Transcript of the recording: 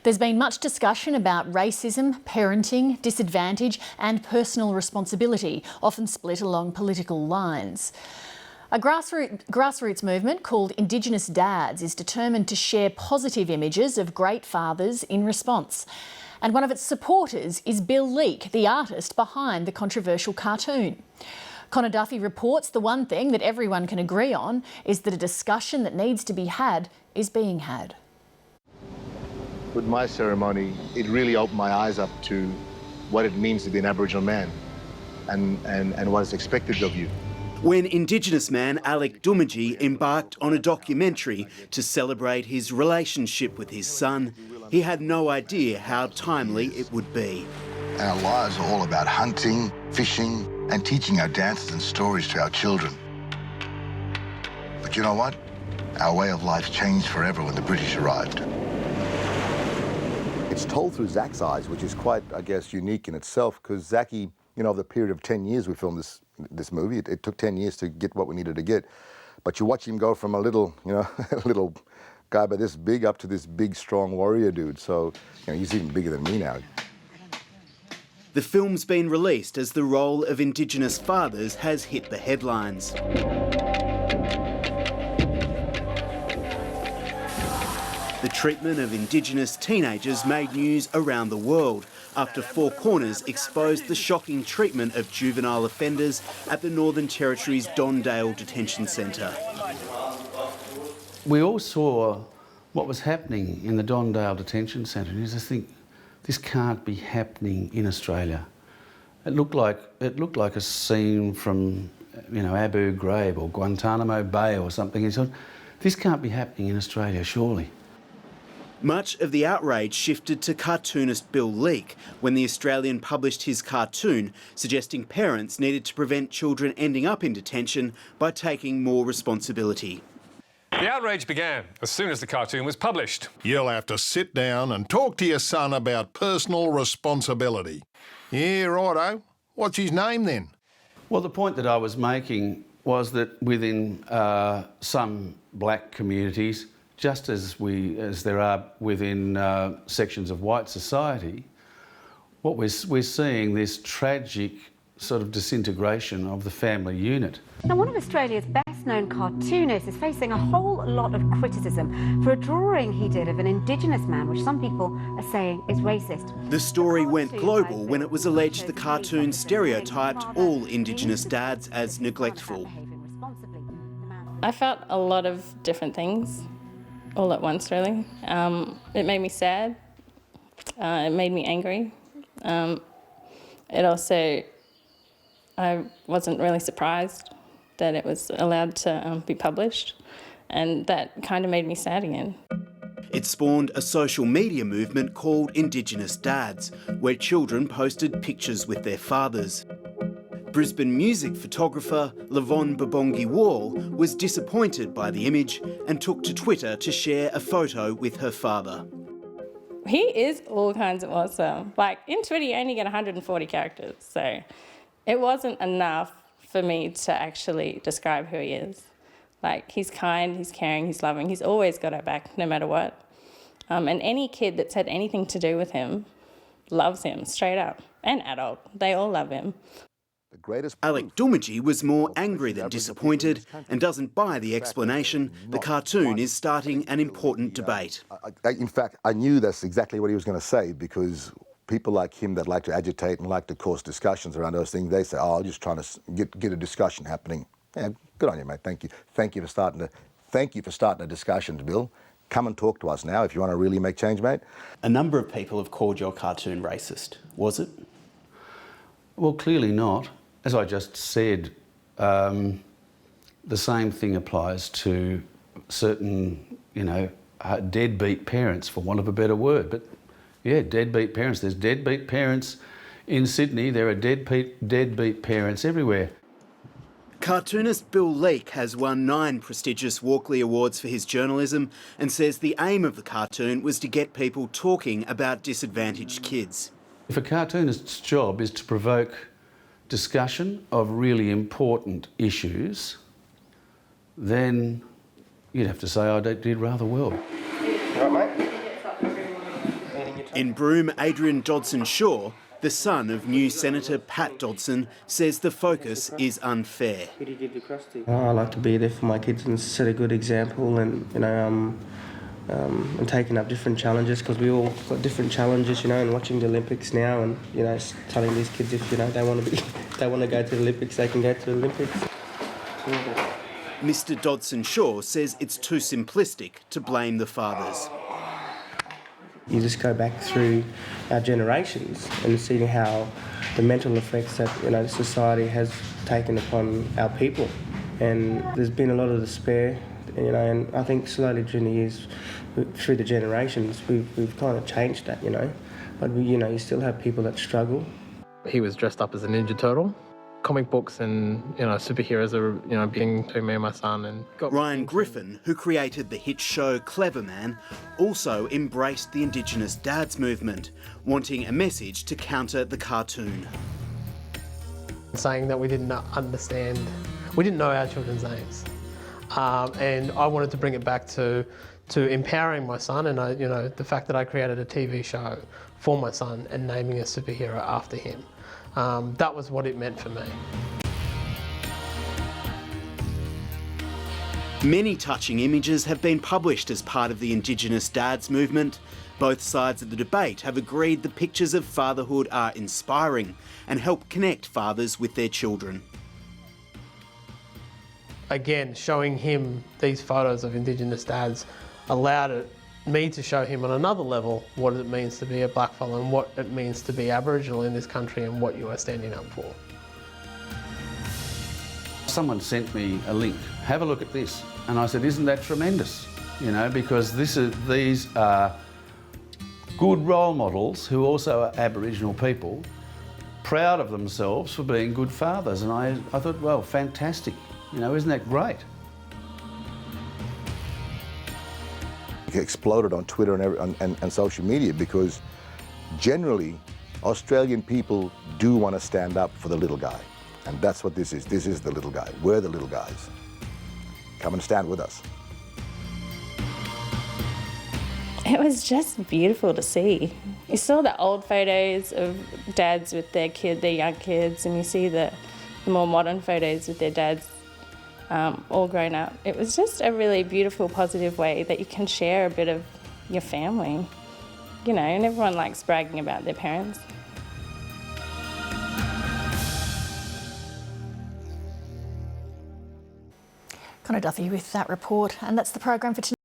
There's been much discussion about racism, parenting, disadvantage and personal responsibility, often split along political lines. A grassroots movement called Indigenous Dads is determined to share positive images of great fathers in response. And one of its supporters is Bill Leak, the artist behind the controversial cartoon. Connor Duffy reports the one thing that everyone can agree on is that a discussion that needs to be had is being had. With my ceremony, it really opened my eyes up to what it means to be an Aboriginal man and what is expected of you. When Indigenous man Alec Dumaji embarked on a documentary to celebrate his relationship with his son, he had no idea how timely it would be. Our lives are all about hunting, fishing, and teaching our dances and stories to our children. But you know what? Our way of life changed forever when the British arrived. It's told through Zach's eyes, which is quite, I guess, unique in itself, because Zachy, you know, over the period of 10 years we filmed this movie, it took 10 years to get what we needed to get. But you watch him go from a little, you know, a little guy about this big up to this big, strong warrior dude. So, you know, he's even bigger than me now. The film's been released as the role of Indigenous fathers has hit the headlines. The treatment of Indigenous teenagers made news around the world after Four Corners exposed the shocking treatment of juvenile offenders at the Northern Territory's Dondale Detention Centre. We all saw what was happening in the Dondale Detention Centre, and you just think, this can't be happening in Australia. It looked like a scene from, you know, Abu Ghraib or Guantanamo Bay or something. And so, this can't be happening in Australia, surely. Much of the outrage shifted to cartoonist Bill Leak when the Australian published his cartoon suggesting parents needed to prevent children ending up in detention by taking more responsibility. The outrage began as soon as the cartoon was published. You'll have to sit down and talk to your son about personal responsibility. Yeah, righto. What's his name then? Well, the point that I was making was that within some black communities, just as there are within sections of white society, what we're seeing this tragic sort of disintegration of the family unit. Now, one of Australia's best-known cartoonists is facing a whole lot of criticism for a drawing he did of an Indigenous man, which some people are saying is racist. The story went global when it was alleged the cartoon stereotyped all Indigenous dads as neglectful. I felt a lot of different things all at once, really. It made me sad. It made me angry. It also, I wasn't really surprised that it was allowed to be published, and that kind of made me sad again. It spawned a social media movement called Indigenous Dads, where children posted pictures with their fathers. Brisbane music photographer Lavon Babongi Wall was disappointed by the image and took to Twitter to share a photo with her father. He is all kinds of awesome. Like, in Twitter you only get 140 characters, so it wasn't enough for me to actually describe who he is. Like, he's kind, he's caring, he's loving, he's always got our back, no matter what. And any kid that's had anything to do with him loves him, straight up. And adult, they all love him. Alec Dumaji was more angry than disappointed and doesn't buy the explanation the cartoon is starting an important debate. In fact, I knew that's exactly what he was going to say, because people like him that like to agitate and like to cause discussions around those things, they say, oh, I'm just trying to get a discussion happening. Yeah, good on you, mate. Thank you. Thank you for starting a discussion, Bill. Come and talk to us now if you want to really make change, mate. A number of people have called your cartoon racist. Was it? Well, clearly not. As I just said, the same thing applies to certain, you know, deadbeat parents, for want of a better word. But yeah, deadbeat parents. There's deadbeat parents in Sydney. There are deadbeat parents everywhere. Cartoonist Bill Leak has won 9 prestigious Walkley Awards for his journalism and says the aim of the cartoon was to get people talking about disadvantaged kids. If a cartoonist's job is to provoke discussion of really important issues, then you'd have to say I did rather well. Right, mate? In Broome, Adrian Dodson-Shaw, the son of new Senator Pat Dodson, says the focus is unfair. I like to be there for my kids and set a good example, and and taking up different challenges, because we all got different challenges, and watching the Olympics now, and telling these kids if they want to go to the Olympics, they can go to the Olympics. Mr Dodson-Shaw says it's too simplistic to blame the fathers. You just go back through our generations and see how the mental effects that society has taken upon our people, and there's been a lot of despair, and I think slowly during the years, through the generations, we've kind of changed that, but you still have people that struggle. He was dressed up as a Ninja Turtle. Comic books and superheroes are being to me and my son. And Ryan Griffin, who created the hit show Clever Man, also embraced the Indigenous dads movement, wanting a message to counter the cartoon. Saying that we didn't understand, we didn't know our children's names, and I wanted to bring it back to empowering my son, and the fact that I created a TV show for my son and naming a superhero after him. That was what it meant for me. Many touching images have been published as part of the Indigenous dads movement. Both sides of the debate have agreed the pictures of fatherhood are inspiring and help connect fathers with their children. Again, showing him these photos of Indigenous dads allowed me to show him on another level what it means to be a blackfellow and what it means to be Aboriginal in this country and what you are standing up for. Someone sent me a link. Have a look at this. And I said, isn't that tremendous? Because these are good role models who also are Aboriginal people, proud of themselves for being good fathers. And I thought, well, fantastic. Isn't that great? Exploded on Twitter and social media, because generally Australian people do want to stand up for the little guy, and that's what this is. This is the little guy. We're the little guys. Come and stand with us. It was just beautiful to see. You saw the old photos of dads with their young kids, and you see the more modern photos with their dads all grown up. It was just a really beautiful, positive way that you can share a bit of your family, and everyone likes bragging about their parents. Connor Duffy with that report, and that's the program for tonight.